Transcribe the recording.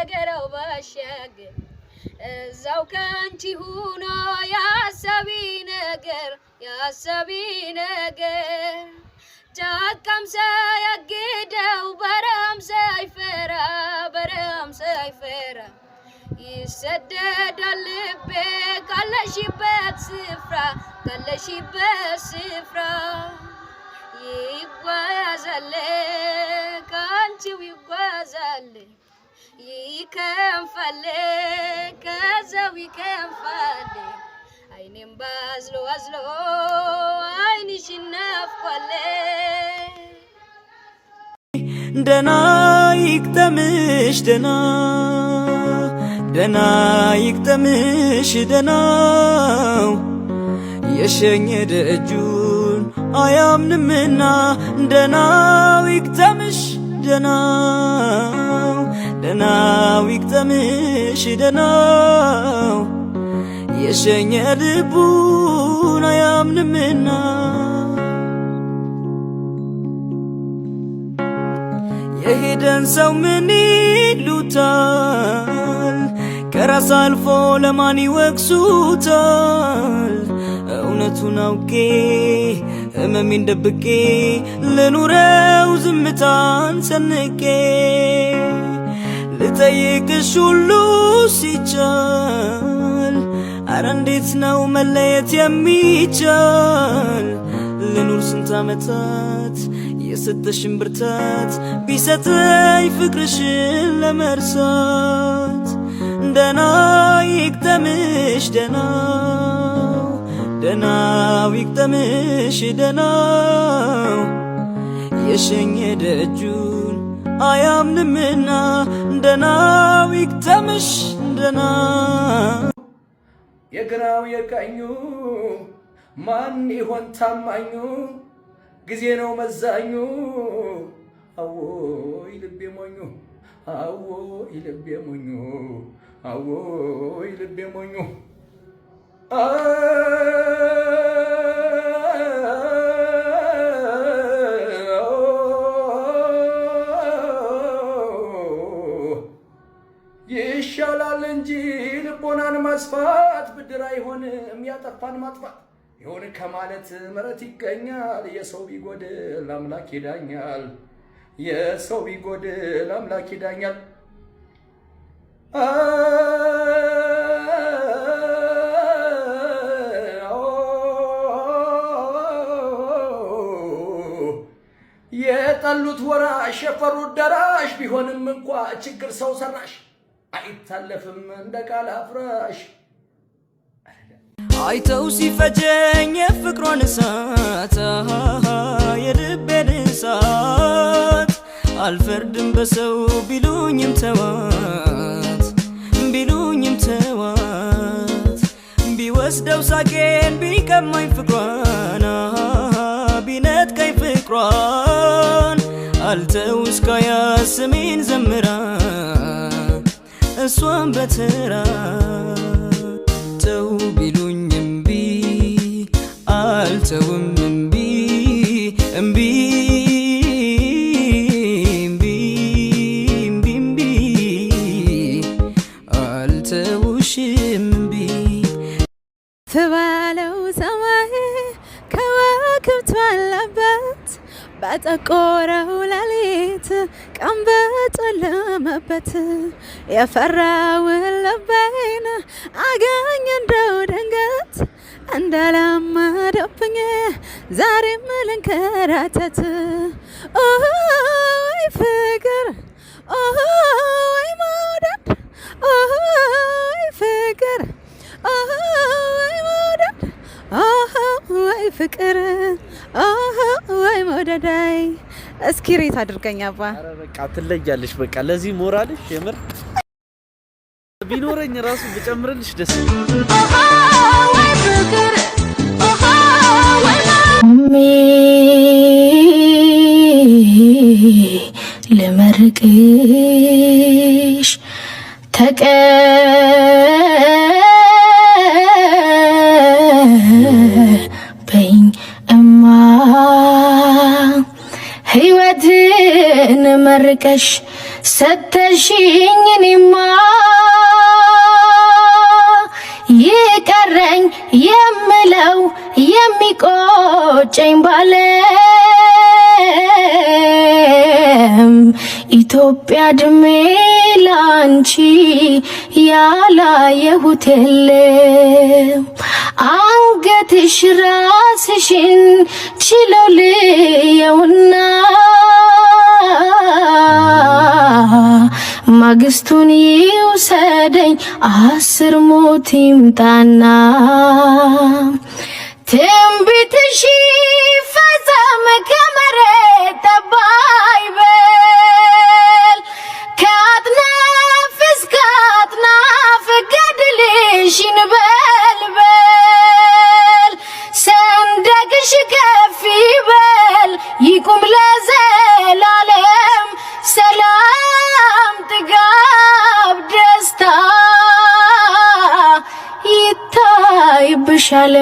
ከገረው ባሻገር እዛው ካንቺ ሆኖ ያሰቢ ነገር ጫካም ሳያግደው በረሃም ሳይፈራ ይሰደዳል ልቤ ካለሽበት ስፍራ ይጓዛል ካንቺው ይጓዛል ይከንፋል ከዛው ይከንፋል አይኔም ባዝሎ አይንሽ ናፍቋል ደና ይግጠምሽ ደና ይግጠምሽ ደናው የሸኘ ደጁን አያምንምና ደናው ይግጠምሽ ደናው ይግጠምሽ ደናው የሸኘ ልቡን አያምንምና የሄደን ሰው ምን ይሉታል ከራስ አልፎ ለማን ይወቅሱታል እውነቱን አውቄ ህመሜን ደብቄ ልኑረው ዝምታን ሰንቄ ልጠይቅሽ ሁሉ ሲቻል አረ እንዴት ነው መለየት የሚቻል ልኑር ስንት ዓመታት የሰጠሽን ብርታት ቢሰጠኝ ፍቅርሽን ለመርሳት ደና ይግጠምሽ ደናው ይግጠምሽ ደናው የሸኘ ደጁን አያምንምና ደናው ይግጠምሽ ደናው የግራው የቀኙ ማን ይሆን ታማኙ ጊዜ ነው መዛኙ አዎይ ልቤ ሞኙ አዎይ ልቤ ሞኙ አዎይ ልቤ ሞኙ ይሻላል እንጂ ልቦናን ማስፋት ብድር አይሆንም ያጠፋን ማጥፋት ይሁን ከማለት ምሕረት ይገኛል የሰው ቢጎድል አምላክ ይዳኛል የሰው ቢጎድል አምላክ ይዳኛል የጠሉት ወራሽ የፈሩት ደራሽ ቢሆንም እንኳ ችግር ሰው ሰራሽ አይታለፍም እንደ ቃል አፍራሽ አይተው ሲፈጀኝ የፍቅሯን እሳት የልቤን እሳት አልፈርድም በሰው ቢሉኝም ተዋት ቢወስደው ሳቄን ቢቀማኝ ፍቅሯን ቢነጥቀኝ ፍቅሯን አልተው እስካያ ስሜን ዘምራ እሷን በተራ ተው ቢሉኝ እምቢ አልተውም እምቢ አልተውሽም እምቢ ተባለው ሰማይ ከዋክብት ባለበት በጠቆረው ሌሊት ቀን በጨለመበት የፈራውን ልቤን አገኝ እንደው ድንገት እንዳላመደብኝ ዛሬም ልንከራተት ኦይ ፍቅር ኦይ መውደድ ኦይ ፍቅር ኦይ መውደድ ኦይ ፍቅር ኦይ መውደዳይ እስኪ ሬት አድርገኝ አባ አረ በቃ ትለያለሽ በቃ ለዚህ ሞራልሽ የምር ቢኖረኝ ራሱ ብጨምርልሽ ደስ ኦይ ፍቅር ልመርቅሽ ተቀበይኝ እማ ሕይወት ፍቅርን መርቀሽ ሰተሽኝ እኔማ ይቀረኝ የምለው የሚቆጨኝ ባለም ኢትዮጵያ ድሜ ላንቺ ያላየሁት የለም አንገትሽ ራስሽን ችለው ልየውና ማግስቱን ይውሰደኝ 10 ሞት ይምጣና ትንቢትሽ ይፈጸም ከመሬት ጠባይ በል ከአጥናፍ እስከ አጥናፍ ገድልሽ ይንበልበል ሰንደቅሽ ከፍ ይበል ይቁም ለዘላለም ሰላም ጥጋብ ደስታ ይታይብሻል